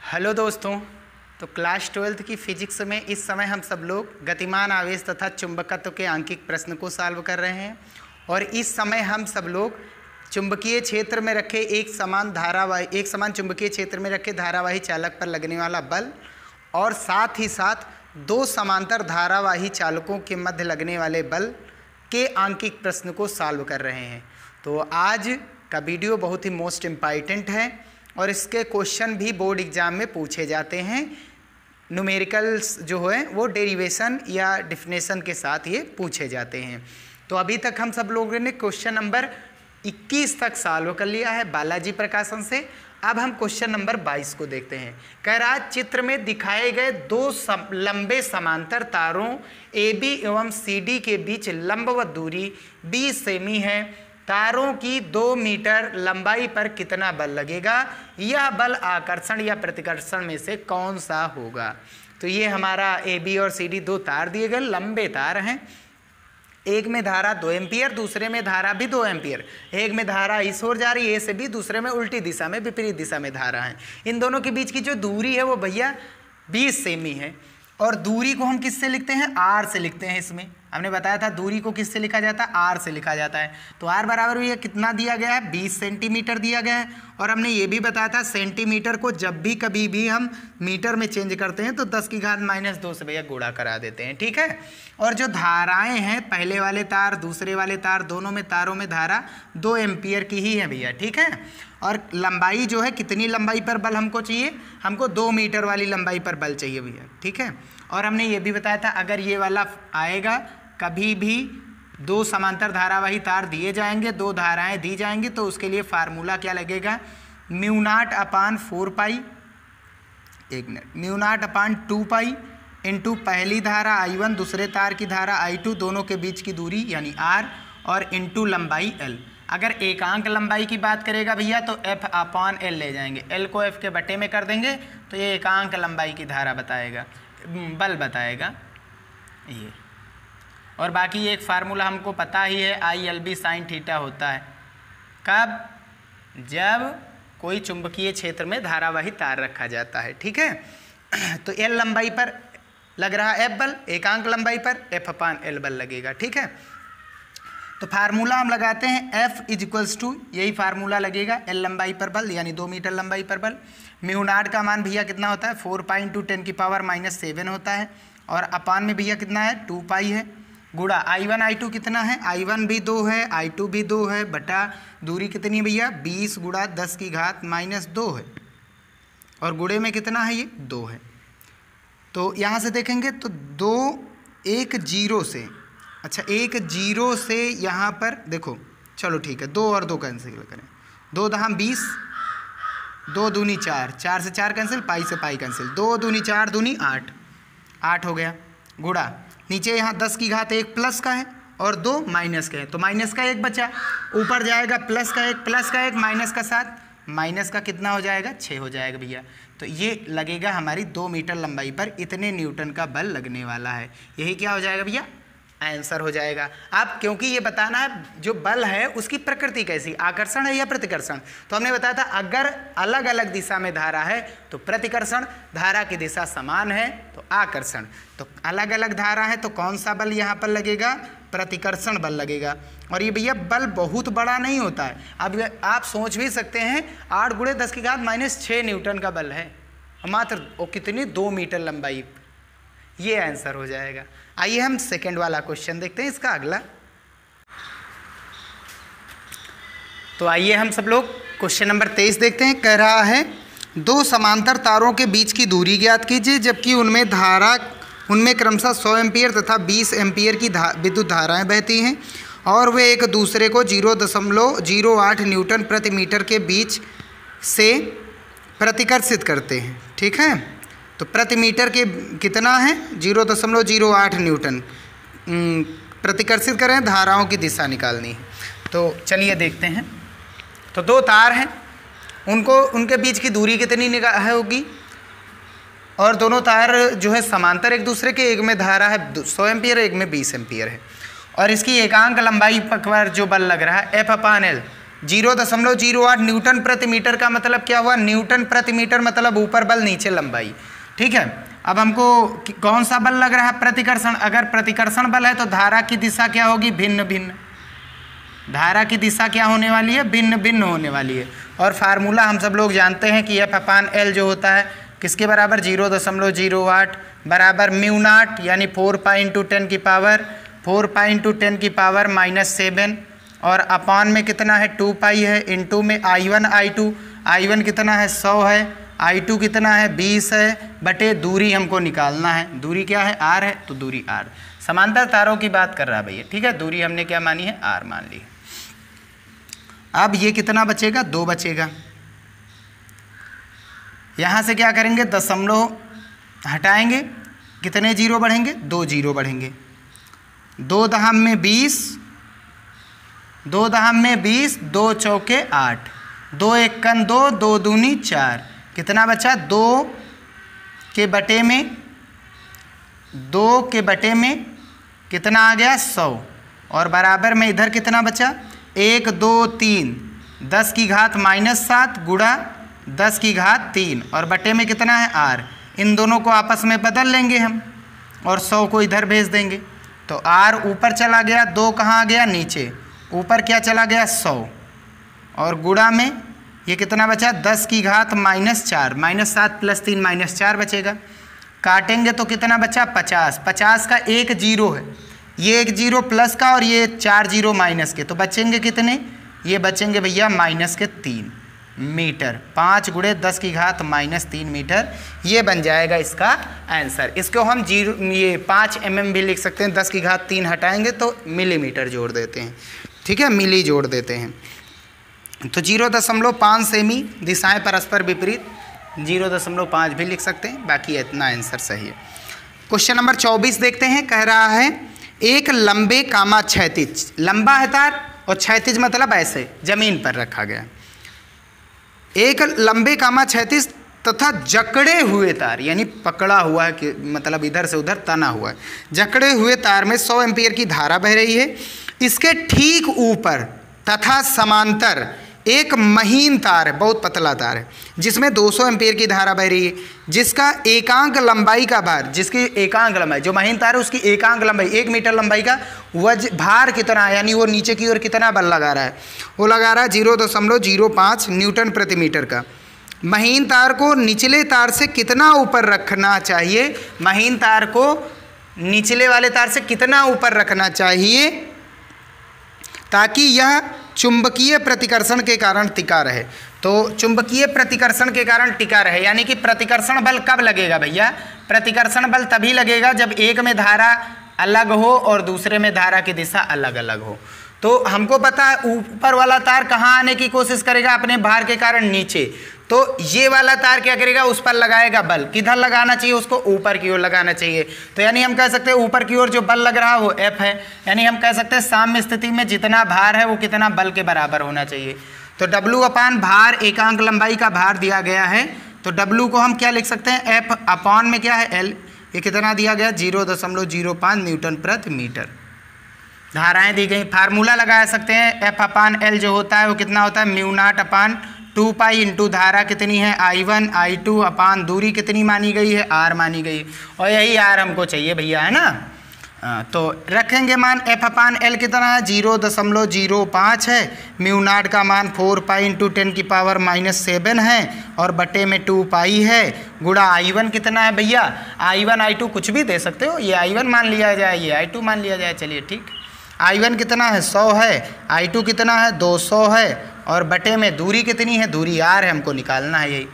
Hello दोस्तों। तो class 12th की फिजिक्स में इस समय हम सब लोग गतिमान आवेश तथा चुंबकत्व के आंकिक प्रश्न को सॉल्व कर रहे हैं। और इस समय हम सब लोग चुंबकीय क्षेत्र में रखे एक समान चुंबकीय क्षेत्र में रखे धारावाही चालक पर लगने वाला बल और साथ ही साथ दो समांतर धारावाही चालकों के मध्य लगने वाले बल के आंकिक प्रश्न को सॉल्व कर रहे हैं। तो आज का वीडियो बहुत ही मोस्ट इम्पॉर्टेंट है और इसके क्वेश्चन भी बोर्ड एग्जाम में पूछे जाते हैं। न्यूमेरिकल्स जो है वो डेरिवेशन या डिफिनेशन के साथ ये पूछे जाते हैं। तो अभी तक हम सब लोगों ने क्वेश्चन नंबर 21 तक सॉल्व कर लिया है बालाजी प्रकाशन से। अब हम क्वेश्चन नंबर 22 को देखते हैं। कह रहा है चित्र में दिखाए गए दो लंबे समांतर तारों AB एवं CD के बीच लंबवत दूरी 20 सेमी है। तारों की 2 मीटर लंबाई पर कितना बल लगेगा? यह बल आकर्षण या प्रतिकर्षण में से कौन सा होगा? तो ये हमारा AB और CD दो तार दिए गए, लंबे तार हैं। एक में धारा 2 एम्पियर, दूसरे में धारा भी 2 एम्पियर। एक में धारा इस ओर जा रही है A से B, दूसरे में उल्टी दिशा में विपरीत दिशा में धारा है। इन दोनों के बीच की जो दूरी है वो भैया 20 सेमी है। और दूरी को हम किससे लिखते हैं? R से लिखते हैं। इसमें हमने बताया था दूरी को किससे लिखा जाता है? R से लिखा जाता है। तो R बराबर भैया कितना दिया गया है? 20 सेंटीमीटर दिया गया है। और हमने ये भी बताया था सेंटीमीटर को जब भी कभी भी हम मीटर में चेंज करते हैं तो 10 की घात -2 से भैया गुणा करा देते हैं, ठीक है। और जो धाराएं हैं, पहले वाले तार दूसरे वाले तार, दोनों में तारों में धारा 2 एम्पियर की ही है भैया, ठीक है। और लंबाई जो है, कितनी लंबाई पर बल हमको चाहिए? हमको 2 मीटर वाली लंबाई पर बल चाहिए भैया, ठीक है। और हमने ये भी बताया था अगर ये वाला आएगा, कभी भी दो समांतर धारावाही तार दिए जाएंगे, दो धाराएं दी जाएंगी, तो उसके लिए फार्मूला क्या लगेगा? μ0/4 μ0/2 पाई इंटू पहली धारा I1 दूसरे तार की धारा I2 दोनों के बीच की दूरी यानी R और इंटू लंबाई L। अगर एकांक लंबाई की बात करेगा भैया तो F/L ले जाएंगे, L को F के बटे में कर देंगे तो ये एकांक लंबाई की धारा बताएगा, बल बताएगा ये। और बाकी एक फार्मूला हमको पता ही है, ILB sin थीटा होता है कब? जब कोई चुंबकीय क्षेत्र में धारावाही तार रखा जाता है, ठीक है। तो L लंबाई पर लग रहा F बल, एकांक लंबाई पर F/L बल लगेगा, ठीक है। तो फार्मूला हम लगाते हैं F = यही फार्मूला लगेगा, L लंबाई पर बल यानी 2 मीटर लंबाई पर बल। μ0 का मान भैया कितना होता है? 4 पाई इंटू 10⁻⁻7 होता है। और अपान में भैया कितना है? 2 पाई है। गुणा I1 I2 कितना है? I1 भी 2 है, I2 भी 2 है, बटा दूरी कितनी भैया? 20 गुणा 10 की घात -2 है। और गुणे में कितना है? ये 2 है। तो यहाँ से देखेंगे तो 2 1 0 से, अच्छा 1 0 से यहाँ पर देखो, चलो ठीक है, 2 और 2 कैंसिल करें, 2 दहाम 20, 2 दूनी 4, 4 से 4 कैंसिल, पाई से पाई कैंसिल, 2 दूनी 4 दूनी 8, 8 हो गया। गुणा नीचे यहाँ 10 की घात 1 प्लस का है और 2 माइनस का है, तो माइनस का 1 बचा, ऊपर जाएगा प्लस का 1, प्लस का 1 माइनस का 7, माइनस का कितना हो जाएगा? 6 हो जाएगा भैया। तो ये लगेगा हमारी 2 मीटर लंबाई पर इतने न्यूटन का बल लगने वाला है। यही क्या हो जाएगा भैया? आंसर हो जाएगा। अब क्योंकि ये बताना है जो बल है उसकी प्रकृति कैसी, आकर्षण है या प्रतिकर्षण। तो हमने बताया था अगर अलग अलग दिशा में धारा है तो प्रतिकर्षण, धारा की दिशा समान है तो आकर्षण। तो अलग अलग धारा है तो कौन सा बल यहाँ पर लगेगा? प्रतिकर्षण बल लगेगा। और ये भैया बल बहुत बड़ा नहीं होता है। अब आप सोच भी सकते हैं 8 गुणे 10 की घात -6 न्यूटन का बल है, मात्र वो कितनी? 2 मीटर लंबाई। ये आंसर हो जाएगा। आइए हम सेकंड वाला क्वेश्चन देखते हैं इसका अगला। तो आइए हम सब लोग क्वेश्चन नंबर 23 देखते हैं। कह रहा है दो समांतर तारों के बीच की दूरी ज्ञात कीजिए जबकि उनमें क्रमशः 100 एम्पियर तथा 20 एम्पियर की विद्युत धाराएं बहती हैं और वे एक दूसरे को 0.08 न्यूटन प्रति मीटर के बीच से प्रतिकर्षित करते हैं, ठीक है। तो प्रति मीटर के कितना है? 0.08 न्यूटन प्रतिकर्षित करें, धाराओं की दिशा निकालनी है। तो चलिए देखते हैं। तो दो तार हैं, उनके बीच की दूरी कितनी होगी? और दोनों तार जो है समांतर एक दूसरे के, एक में धारा है 100 एम्पियर, एक में 20 एम्पियर है। और इसकी एकांक लंबाई पर जो बल लग रहा है F/L 0.08 न्यूटन प्रति मीटर का मतलब क्या हुआ, न्यूटन प्रति मीटर मतलब ऊपर बल नीचे लंबाई। ठीक है, अब हमको कौन सा बल लग रहा है, प्रतिकर्षण। अगर प्रतिकर्षण बल है तो धारा की दिशा क्या होगी, भिन्न भिन्न। धारा की दिशा क्या होने वाली है, भिन्न भिन्न होने वाली है। और फार्मूला हम सब लोग जानते हैं कि F/L जो होता है किसके बराबर, 0.08 बराबर म्यू नॉट यानी 4 पाई इंटू 10 की पावर -7 और अपान में कितना है 2 पाई है, इंटू में I1 कितना है 100 है, I2 कितना है 20 है, बटे दूरी हमको निकालना है। दूरी क्या है, R है, तो दूरी R। समांतर तारों की बात कर रहा है भैया। ठीक है, दूरी हमने क्या मानी है, R मान ली। अब ये कितना बचेगा, 2 बचेगा। यहाँ से क्या करेंगे, दशमलव हटाएंगे, कितने जीरो बढ़ेंगे, 2 जीरो बढ़ेंगे। 2 दहम में 20, 2 चौके 8, 2 एकन 2, 2 दूनी 4, कितना बचा, 2 के बटे में कितना आ गया 100 और बराबर में इधर कितना बचा 1 2 3 10 की घात -7 गुणा 10 की घात 3 और बटे में कितना है R। इन दोनों को आपस में बदल लेंगे हम और 100 को इधर भेज देंगे तो R ऊपर चला गया, 2 कहाँ आ गया नीचे, ऊपर क्या चला गया 100 और गुणा में ये कितना बचा 10 की घात -4, -7 + 3 -4 बचेगा। काटेंगे तो कितना बचा 50, 50 का 1 जीरो है, ये 1 जीरो प्लस का और ये 4 जीरो माइनस के, तो बचेंगे कितने, ये बचेंगे भैया -3 मीटर। 5 × 10 की घात -3 मीटर, ये बन जाएगा इसका आंसर। इसको हम 5 mm भी लिख सकते हैं, 10 की घात 3 हटाएंगे तो मिलीमीटर जोड़ देते हैं। ठीक है, मिली जोड़ देते हैं तो 0.5 सेमी, दिशाएं परस्पर विपरीत 0.5 भी लिख सकते हैं, बाकी इतना आंसर सही है। क्वेश्चन नंबर 24 देखते हैं। कह रहा है एक लंबे कामा क्षैतिज, लंबा है तार और क्षैतिज मतलब ऐसे जमीन पर रखा गया, एक लंबे कामा क्षैतिज तथा जकड़े हुए तार यानी पकड़ा हुआ है कि मतलब इधर से उधर तना हुआ है, जकड़े हुए तार में 100 एम्पीयर की धारा बह रही है। इसके ठीक ऊपर तथा समांतर एक महीन तार है, बहुत पतला तार है, जिसमें 200 एम्पीयर की धारा बह रही है, जिसका एकांक लंबाई का भार, जिसकी एकांक लंबाई, जो महीन तार है उसकी एकांक लंबाई 1 मीटर लंबाई का भार कितना है, यानी वो नीचे की ओर कितना बल लगा रहा है, वो लगा रहा है 0.05 न्यूटन प्रति मीटर का। महीन तार को निचले तार से कितना ऊपर रखना चाहिए, महीन तार को निचले वाले तार से कितना ऊपर रखना चाहिए ताकि यह चुंबकीय प्रतिकर्षण के कारण टिका रहे। तो चुंबकीय प्रतिकर्षण के कारण टिका रहे यानी कि प्रतिकर्षण बल कब लगेगा भैया, प्रतिकर्षण बल तभी लगेगा जब एक में धारा अलग हो और दूसरे में धारा की दिशा अलग अलग हो। तो हमको पता है ऊपर वाला तार कहाँ आने की कोशिश करेगा, अपने भार के कारण नीचे, तो ये वाला तार क्या करेगा, उस पर लगाएगा बल, किधर लगाना चाहिए, उसको ऊपर की ओर लगाना चाहिए। तो यानी हम कह सकते हैं ऊपर की ओर जो बल लग रहा है वो F है, यानी हम कह सकते हैं साम्य स्थिति में जितना भार है वो कितना बल के बराबर होना चाहिए। तो W/, भार एकांक लंबाई का भार दिया गया है, तो W को हम क्या लिख सकते हैं, F/ में क्या है L, ये कितना दिया गया 0.05 न्यूटन प्रति मीटर। धाराएं दी गई, फार्मूला लगा सकते हैं, F/L जो होता है वो कितना होता है μ0/2 पाई इंटू धारा कितनी है I1 I2 अपान दूरी कितनी मानी गई है R मानी गई, और यही R हमको चाहिए भैया, है ना। तो रखेंगे मान F/L कितना है 0.05 है, μ0 का मान 4 पाई इंटू 10 की पावर -7 है और बटे में 2 पाई है, गुणा I1 कितना है भैया, I1 I2 कुछ भी दे सकते हो, ये I1 मान लिया जाए, ये I2 मान लिया जाए, चलिए ठीक। I1 कितना है 100 है, I2 कितना है 200 है और बटे में दूरी कितनी है, दूरी R है, हमको निकालना है यही।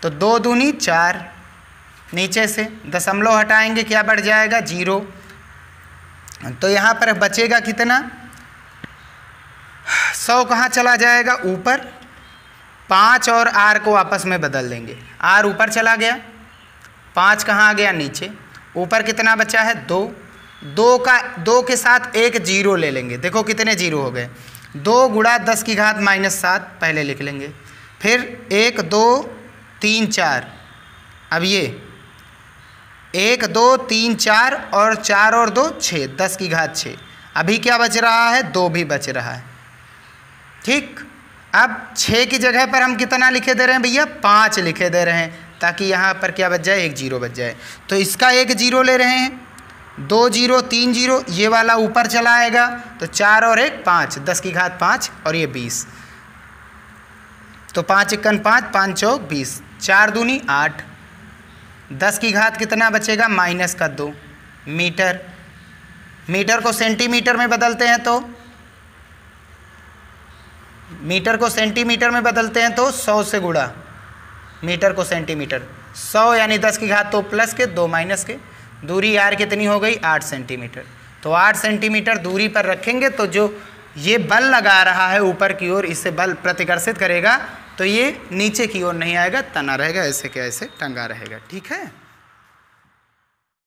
तो 2 दूनी 4, नीचे से दशमलव हटाएंगे क्या बढ़ जाएगा 0, तो यहाँ पर बचेगा कितना 100 कहाँ चला जाएगा ऊपर, 5 और R को आपस में बदल देंगे, R ऊपर चला गया, 5 कहाँ आ गया नीचे, ऊपर कितना बचा है 2, 2 के साथ एक जीरो ले लेंगे, देखो कितने जीरो हो गए, 2 गुणा 10 की घात -7 पहले लिख लेंगे, फिर 1 2 3 4, अब ये 1 2 3 4 और 4 और 2 6, 10 की घात 6, अभी क्या बच रहा है 2 भी बच रहा है, ठीक। अब 6 की जगह पर हम कितना लिखे दे रहे हैं भैया, 5 लिखे दे रहे हैं, ताकि यहाँ पर क्या बच जाए, 1 0 बच जाए। तो इसका 1 0 ले रहे हैं, 2 0 3 0, ये वाला ऊपर चला आएगा, तो 4 और 1 5, 10 की घात 5 और ये 20, तो 5 1 5, 5 चौक 20, 4 दूनी 8, 10 की घात कितना बचेगा, माइनस का 2 मीटर। मीटर को सेंटीमीटर में बदलते हैं तो मीटर को सेंटीमीटर में बदलते हैं तो 100 से गुणा, मीटर को सेंटीमीटर 100 यानी 10 की घात 2 प्लस के 2 माइनस के, दूरी यार कितनी हो गई, 8 सेंटीमीटर। तो 8 सेंटीमीटर दूरी पर रखेंगे तो जो ये बल लगा रहा है ऊपर की ओर, इससे बल प्रतिकर्षित करेगा, तो ये नीचे की ओर नहीं आएगा, तना रहेगा, ऐसे के ऐसे टंगा रहेगा। ठीक है।